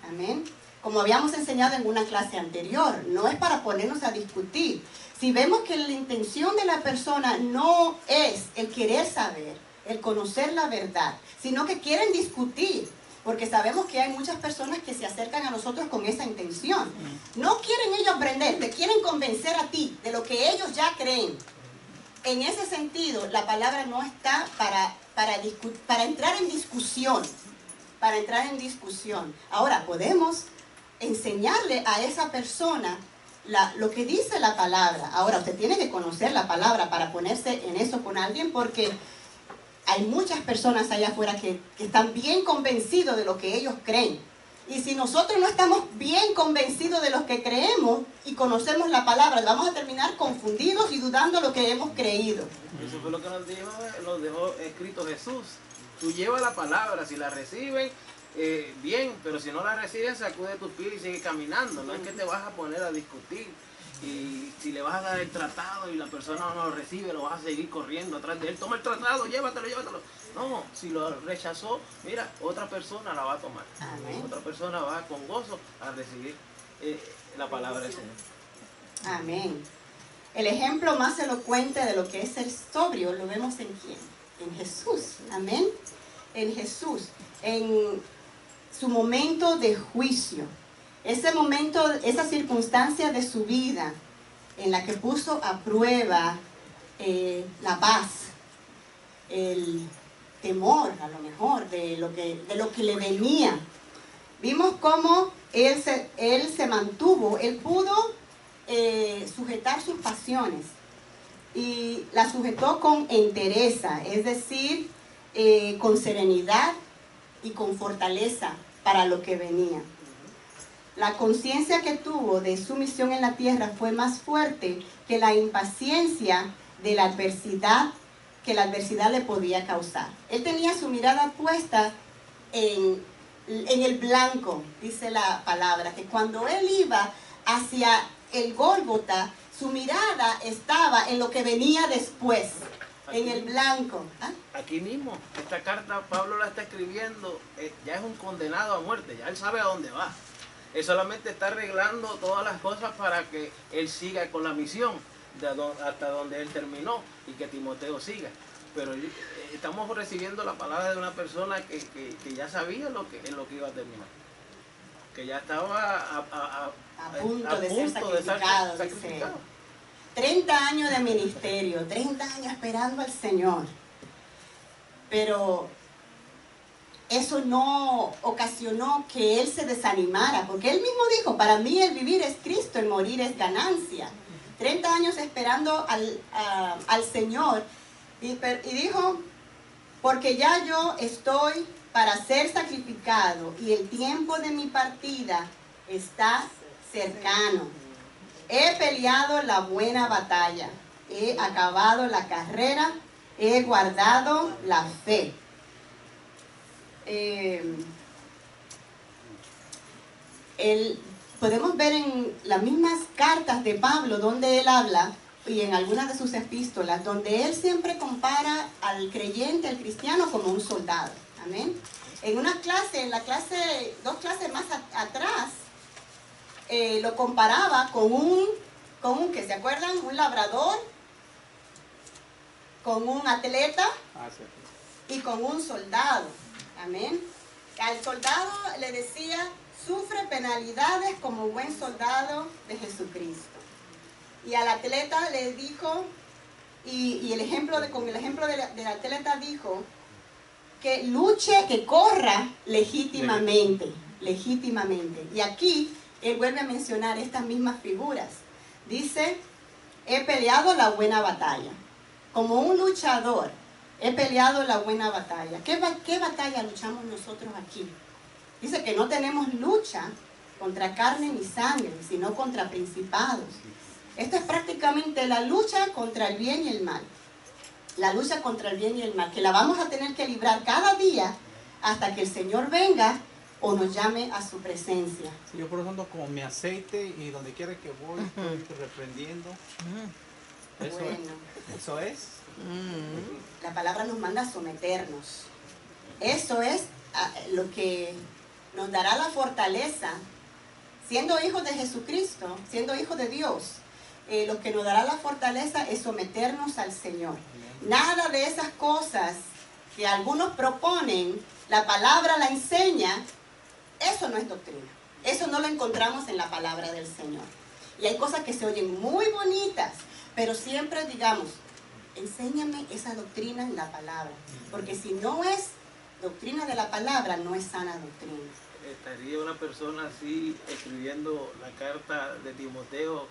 S1: Amén. Como habíamos enseñado en una clase anterior, no es para ponernos a discutir. Si vemos que la intención de la persona no es el querer saber, el conocer la verdad, sino que quieren discutir, porque sabemos que hay muchas personas que se acercan a nosotros con esa intención. No quieren ellos aprender, te quieren convencer a ti de lo que ellos ya creen. En ese sentido, la palabra no está para entrar en discusión. Ahora, podemos enseñarle a esa persona lo que dice la palabra. Ahora, usted tiene que conocer la palabra para ponerse en eso con alguien, porque hay muchas personas allá afuera que están bien convencidos de lo que ellos creen. Y si nosotros no estamos bien convencidos de lo que creemos y conocemos la palabra, vamos a terminar confundidos y dudando lo que hemos creído.
S6: Eso fue lo que nos dejó escrito Jesús. Tú llevas la palabra, si la reciben, bien, pero si no la reciben, sacude tus pies y sigue caminando. No es que te vas a poner a discutir. Y si le vas a dar el tratado y la persona no lo recibe, lo vas a seguir corriendo atrás de él. Toma el tratado, llévatelo, llévatelo. No, si lo rechazó, mira, otra persona la va a tomar.
S1: Amén.
S6: Otra persona va con gozo a recibir la palabra del Señor.
S1: Amén. El ejemplo más elocuente de lo que es ser sobrio lo vemos en quién? En Jesús. Amén. En Jesús. En su momento de juicio. Ese momento, esa circunstancia de su vida en la que puso a prueba la paz, el temor a lo mejor de lo que le venía. Vimos cómo él se mantuvo, él pudo sujetar sus pasiones y la sujetó con entereza, es decir, con serenidad y con fortaleza para lo que venía. La conciencia que tuvo de su misión en la tierra fue más fuerte que la impaciencia de la adversidad que la adversidad le podía causar. Él tenía su mirada puesta en el blanco, dice la palabra, que cuando él iba hacia el Gólgota, su mirada estaba en lo que venía después, en el blanco. ¿Ah?
S6: Aquí mismo, esta carta Pablo la está escribiendo, ya es un condenado a muerte, ya él sabe a dónde va. Él solamente está arreglando todas las cosas para que él siga con la misión hasta donde él terminó y que Timoteo siga. Pero estamos recibiendo la palabra de una persona que ya sabía en lo que iba a terminar. Que ya estaba
S1: a punto de ser sacrificado. 30 años de ministerio, 30 años esperando al Señor. Pero eso no ocasionó que él se desanimara, porque él mismo dijo, para mí el vivir es Cristo, el morir es ganancia. 30 años esperando al Señor y dijo, porque ya yo estoy para ser sacrificado y el tiempo de mi partida está cercano. He peleado la buena batalla, he acabado la carrera, he guardado la fe. Podemos ver en las mismas cartas de Pablo donde él habla y en algunas de sus epístolas donde él siempre compara al creyente, al cristiano como un soldado. Amén. En una clase, dos clases más atrás, lo comparaba con un ¿que se acuerdan? Un labrador, con un atleta y con un soldado. Amén. Al soldado le decía, sufre penalidades como buen soldado de Jesucristo. Y al atleta le dijo, y con el ejemplo del atleta dijo, que luche, que corra legítimamente. Y aquí él vuelve a mencionar estas mismas figuras. Dice, he peleado la buena batalla. Como un luchador, he peleado la buena batalla. ¿Qué batalla luchamos nosotros aquí? Dice que no tenemos lucha contra carne ni sangre, sino contra principados. Esto es prácticamente la lucha contra el bien y el mal. La lucha contra el bien y el mal, que la vamos a tener que librar cada día hasta que el Señor venga o nos llame a su presencia.
S2: Sí, yo por eso ando con mi aceite y donde quiera que voy estoy reprendiendo. Eso es.
S1: La palabra nos manda a someternos. Eso es lo que nos dará la fortaleza, siendo hijos de Jesucristo, siendo hijos de Dios. Lo que nos dará la fortaleza es someternos al Señor. Nada de esas cosas que algunos proponen, la palabra la enseña, eso no es doctrina. Eso no lo encontramos en la palabra del Señor. Y hay cosas que se oyen muy bonitas, pero siempre digamos, enséñame esa doctrina en la palabra. Porque si no es doctrina de la palabra, no es sana doctrina.
S6: ¿Estaría una persona así escribiendo la carta de Timoteo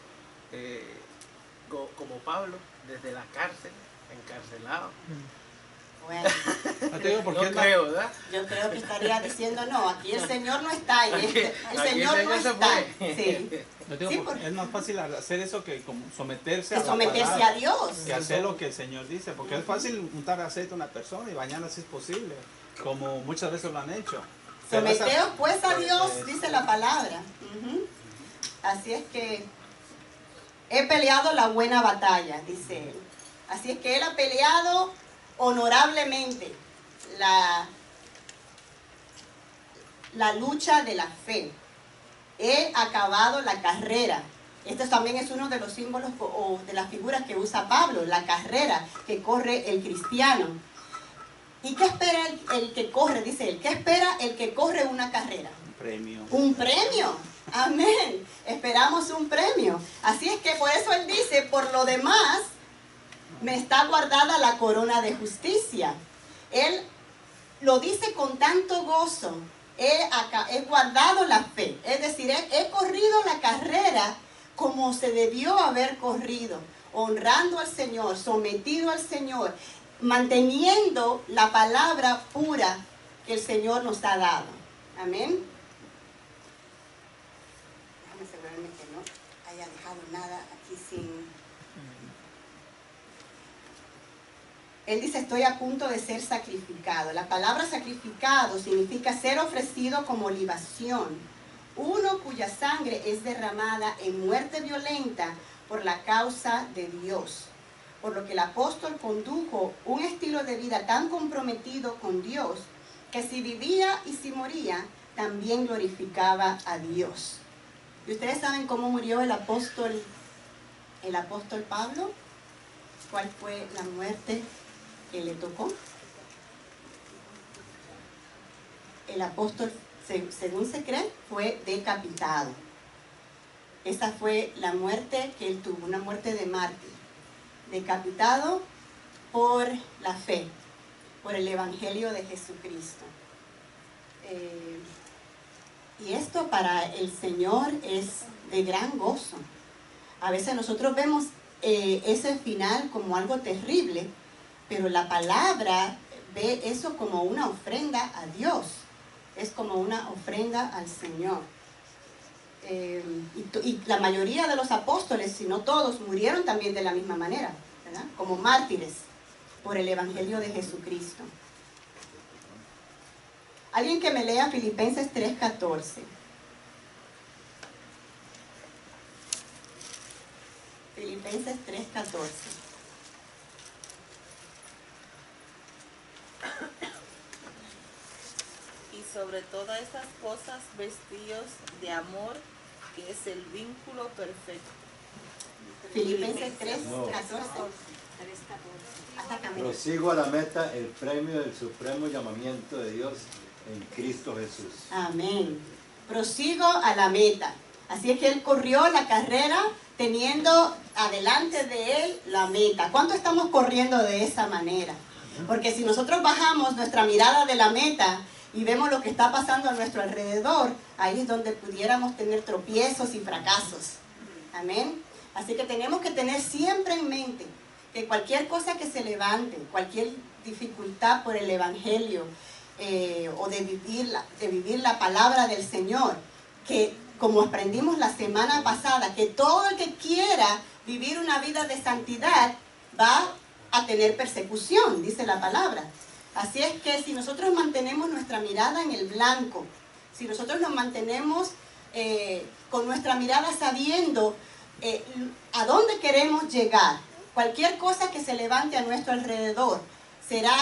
S6: como Pablo, desde la cárcel, encarcelado?
S1: Bueno,
S6: no creo, ¿verdad?
S1: Yo creo que estaría diciendo, no, aquí el Señor no está, el Señor no está. Sí.
S2: Es más fácil hacer eso que como someterse
S1: a Dios.
S2: Que hacer lo que el Señor dice, porque es fácil untar aceite a una persona y bañarla si es posible, como muchas veces lo han hecho.
S1: Someteos pues a Dios, dice la palabra. Así es que he peleado la buena batalla, dice él. Así es que él ha peleado honorablemente la lucha de la fe. He acabado la carrera. Este también es uno de los símbolos o de las figuras que usa Pablo, la carrera que corre el cristiano. ¿Y qué espera el que corre? Dice él, ¿qué espera el que corre una carrera?
S2: Un premio.
S1: Un premio. Amén. Esperamos un premio. Así es que por eso él dice, por lo demás, me está guardada la corona de justicia. Él lo dice con tanto gozo. He guardado la fe. Es decir, he corrido la carrera como se debió haber corrido, honrando al Señor, sometido al Señor, manteniendo la palabra pura que el Señor nos ha dado. Amén. Déjame asegurarme que no haya dejado nada aquí sin... Él dice, estoy a punto de ser sacrificado. La palabra sacrificado significa ser ofrecido como libación. Uno cuya sangre es derramada en muerte violenta por la causa de Dios. Por lo que el apóstol condujo un estilo de vida tan comprometido con Dios, que si vivía y si moría, también glorificaba a Dios. ¿Y ustedes saben cómo murió el apóstol Pablo? ¿Cuál fue la muerte que le tocó? El apóstol, según se cree, fue decapitado. Esa fue la muerte que él tuvo, una muerte de mártir. Decapitado por la fe, por el Evangelio de Jesucristo. Y esto para el Señor es de gran gozo. A veces nosotros vemos ese final como algo terrible, pero la palabra ve eso como una ofrenda a Dios. Es como una ofrenda al Señor. Y la mayoría de los apóstoles, si no todos, murieron también de la misma manera, ¿verdad? Como mártires por el Evangelio de Jesucristo. Alguien que me lea Filipenses 3:14. Filipenses 3:14.
S9: Y sobre todas estas cosas vestidos de amor, que es el vínculo perfecto.
S1: Filipenses 3:14. Hasta acá.
S3: Prosigo a la meta, el premio del supremo llamamiento de Dios en Cristo Jesús.
S1: Amén. Prosigo a la meta. Así es que él corrió la carrera teniendo adelante de él la meta. ¿Cuánto estamos corriendo de esa manera? Porque si nosotros bajamos nuestra mirada de la meta y vemos lo que está pasando a nuestro alrededor, ahí es donde pudiéramos tener tropiezos y fracasos. Amén. Así que tenemos que tener siempre en mente que cualquier cosa que se levante, cualquier dificultad por el Evangelio o de vivir la palabra del Señor, que como aprendimos la semana pasada, que todo el que quiera vivir una vida de santidad va a tener persecución, dice la palabra. Así es que si nosotros mantenemos nuestra mirada en el blanco, si nosotros nos mantenemos con nuestra mirada sabiendo a dónde queremos llegar, cualquier cosa que se levante a nuestro alrededor será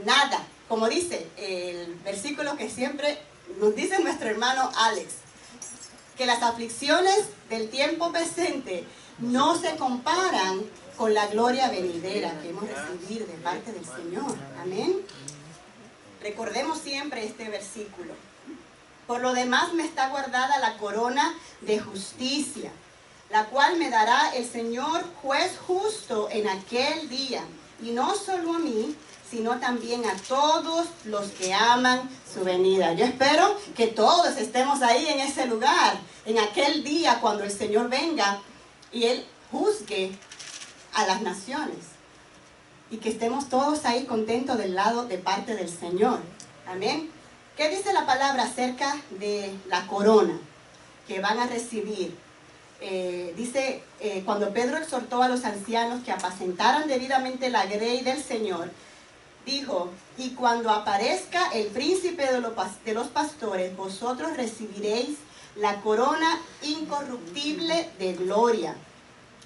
S1: nada. Como dice el versículo que siempre nos dice nuestro hermano Alex, que las aflicciones del tiempo presente no se comparan con la gloria venidera que hemos recibido de parte del Señor. Amén. Recordemos siempre este versículo. Por lo demás me está guardada la corona de justicia, la cual me dará el Señor juez justo en aquel día, y no solo a mí, sino también a todos los que aman su venida. Yo espero que todos estemos ahí en ese lugar, en aquel día cuando el Señor venga y Él juzgue a las naciones. Y que estemos todos ahí contentos del lado de parte del Señor. Amén. ¿Qué dice la palabra acerca de la corona que van a recibir? Dice, cuando Pedro exhortó a los ancianos que apacentaran debidamente la grey del Señor, dijo, y cuando aparezca el príncipe de los pastores, vosotros recibiréis la corona incorruptible de gloria.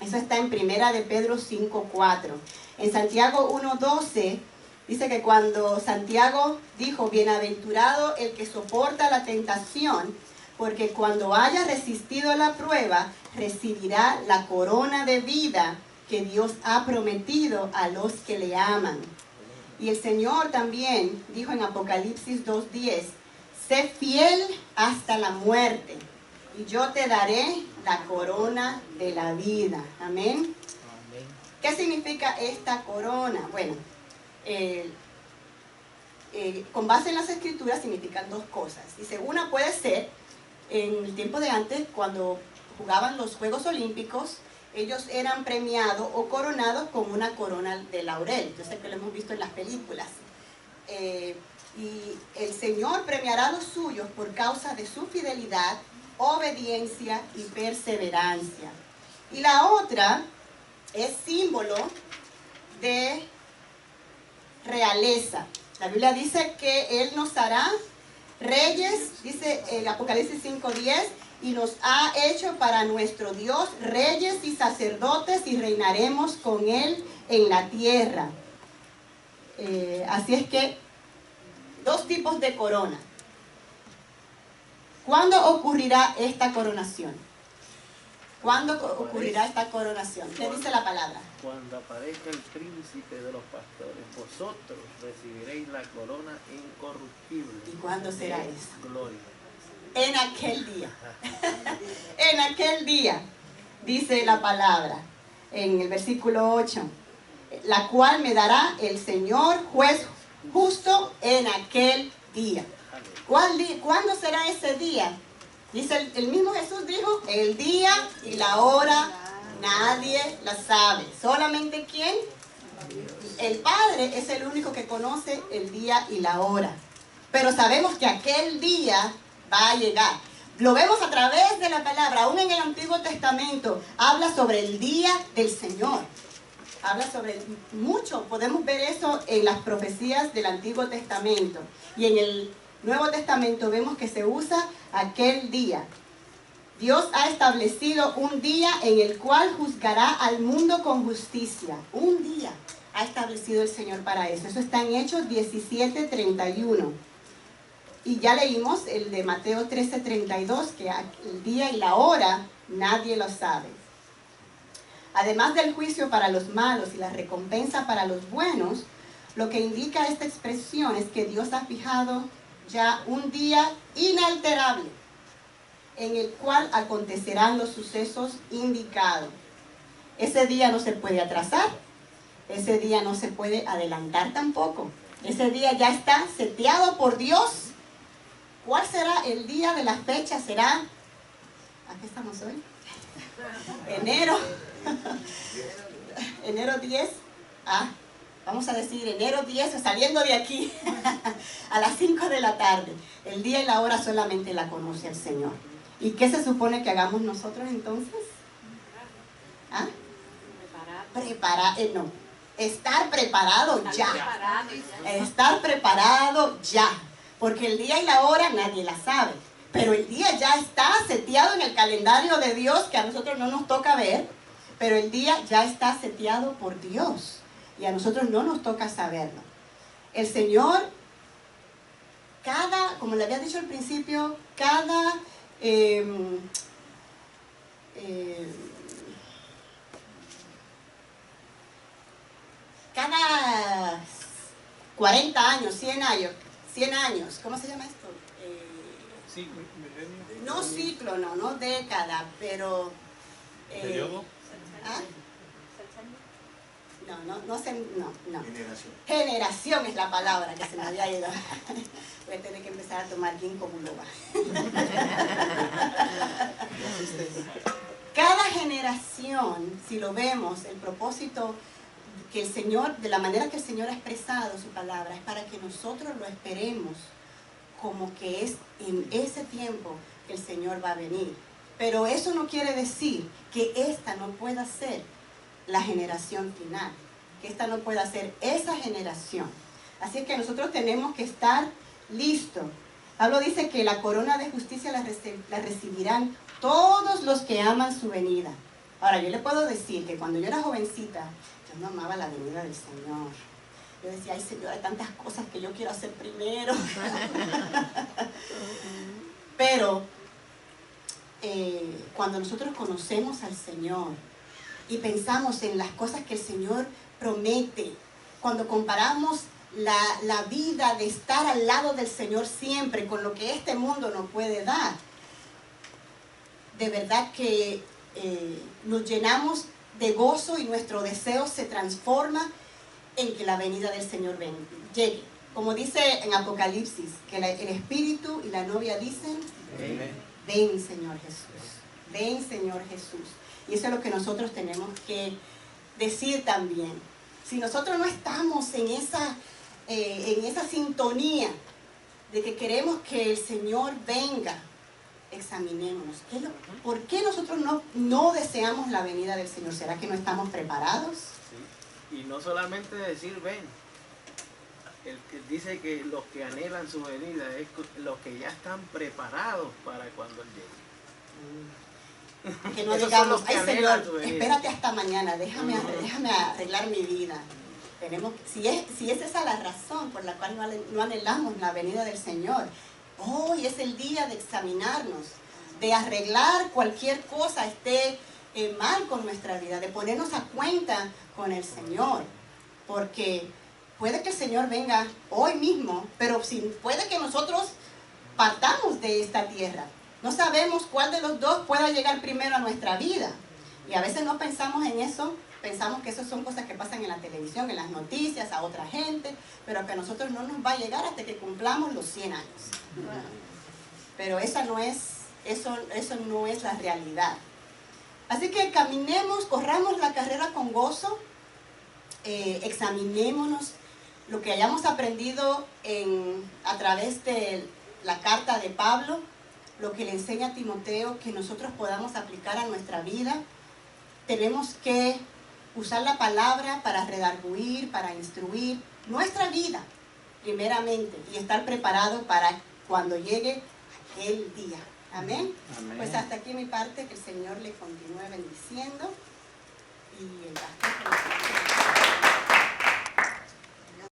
S1: Eso está en Primera de Pedro 5:4. En Santiago 1:12 dice que cuando Santiago dijo, bienaventurado el que soporta la tentación, porque cuando haya resistido la prueba, recibirá la corona de vida que Dios ha prometido a los que le aman. Y el Señor también dijo en Apocalipsis 2:10, sé fiel hasta la muerte, y yo te daré la corona de la vida. Amén. ¿Qué significa esta corona? Bueno, con base en las Escrituras significan dos cosas. Dice, una puede ser, en el tiempo de antes, cuando jugaban los Juegos Olímpicos, ellos eran premiados o coronados con una corona de laurel. Yo sé que lo hemos visto en las películas. Y el Señor premiará a los suyos por causa de su fidelidad, obediencia y perseverancia. Y la otra es símbolo de realeza. La Biblia dice que Él nos hará reyes, dice el Apocalipsis 5:10, y nos ha hecho para nuestro Dios reyes y sacerdotes y reinaremos con Él en la tierra. Así es que, dos tipos de corona. ¿Cuándo ocurrirá esta coronación? ¿Cuándo ocurrirá esta coronación? ¿Qué dice la palabra?
S6: Cuando aparezca el príncipe de los pastores, vosotros recibiréis la corona incorruptible.
S1: ¿Y cuándo será eso?
S6: Gloria.
S1: En aquel día. En aquel día, dice la palabra, en el versículo 8, la cual me dará el Señor juez justo en aquel día. ¿Cuándo será ese día? Dice el mismo Jesús dijo, el día y la hora nadie la sabe. ¿Solamente quién? El Padre es el único que conoce el día y la hora. Pero sabemos que aquel día va a llegar. Lo vemos a través de la palabra, aún en el Antiguo Testamento, habla sobre el día del Señor. Habla sobre mucho, podemos ver eso en las profecías del Antiguo Testamento. Y en el Nuevo Testamento vemos que se usa aquel día. Dios ha establecido un día en el cual juzgará al mundo con justicia. Un día ha establecido el Señor para eso. Eso está en Hechos 17:31. Y ya leímos el de Mateo 13:32, que el día y la hora nadie lo sabe. Además del juicio para los malos y la recompensa para los buenos, lo que indica esta expresión es que Dios ha fijado ya un día inalterable en el cual acontecerán los sucesos indicados. Ese día no se puede atrasar, ese día no se puede adelantar tampoco. Ese día ya está seteado por Dios. ¿Cuál será el día de la fecha? ¿Será? ¿A qué estamos hoy? Enero. Enero 10. Vamos a decir enero 10, saliendo de aquí, a las 5 de la tarde. El día y la hora solamente la conoce el Señor. ¿Y qué se supone que hagamos nosotros entonces? Estar preparado ya. Estar preparado ya. Porque el día y la hora nadie la sabe. Pero el día ya está seteado en el calendario de Dios, que a nosotros no nos toca ver. Pero el día ya está seteado por Dios. Y a nosotros no nos toca saberlo. El Señor, como le había dicho al principio, cada 40 años, 100 años, ¿cómo se llama esto? No ciclo, no década, pero...
S2: ¿Periodo?
S1: No. Generación es la palabra que se me había ido. Voy a tener que empezar a tomar ginkgo biloba. Cada generación, si lo vemos, el propósito que el Señor, de la manera que el Señor ha expresado su palabra, es para que nosotros lo esperemos como que es en ese tiempo que el Señor va a venir. Pero eso no quiere decir que esta no pueda ser la generación final, que esta no pueda ser esa generación. Así es que nosotros tenemos que estar listos. Pablo dice que la corona de justicia la recibirán todos los que aman su venida. Ahora, yo le puedo decir que cuando yo era jovencita, yo no amaba la venida del Señor. Yo decía, ay Señor, hay tantas cosas que yo quiero hacer primero. Pero cuando nosotros conocemos al Señor y pensamos en las cosas que el Señor promete, cuando comparamos la vida de estar al lado del Señor siempre con lo que este mundo nos puede dar, de verdad que nos llenamos de gozo y nuestro deseo se transforma en que la venida del Señor llegue. Como dice en Apocalipsis, que el Espíritu y la novia dicen, ven Señor Jesús, ven Señor Jesús. Y eso es lo que nosotros tenemos que decir también. Si nosotros no estamos en esa sintonía de que queremos que el Señor venga, examinémonos. ¿Por qué nosotros no deseamos la venida del Señor? ¿Será que no estamos preparados?
S6: Sí. Y no solamente decir ven. El que dice que los que anhelan su venida es los que ya están preparados para cuando Él llegue.
S1: Que no digamos, ay Señor, espérate hasta mañana, déjame arreglar mi vida. Si es esa la razón por la cual no anhelamos la venida del Señor, hoy es el día de examinarnos, de arreglar cualquier cosa esté mal con nuestra vida, de ponernos a cuenta con el Señor, porque puede que el Señor venga hoy mismo, pero puede que nosotros partamos de esta tierra. No sabemos cuál de los dos pueda llegar primero a nuestra vida. Y a veces no pensamos en eso, pensamos que eso son cosas que pasan en la televisión, en las noticias, a otra gente, pero que a nosotros no nos va a llegar hasta que cumplamos los 100 años. Pero eso no es la realidad. Así que caminemos, corramos la carrera con gozo, examinémonos lo que hayamos aprendido a través de la carta de Pablo, lo que le enseña a Timoteo, que nosotros podamos aplicar a nuestra vida. Tenemos que usar la palabra para redarguir, para instruir nuestra vida, primeramente, y estar preparado para cuando llegue aquel día. Amén. Pues hasta aquí mi parte, que el Señor le continúe bendiciendo.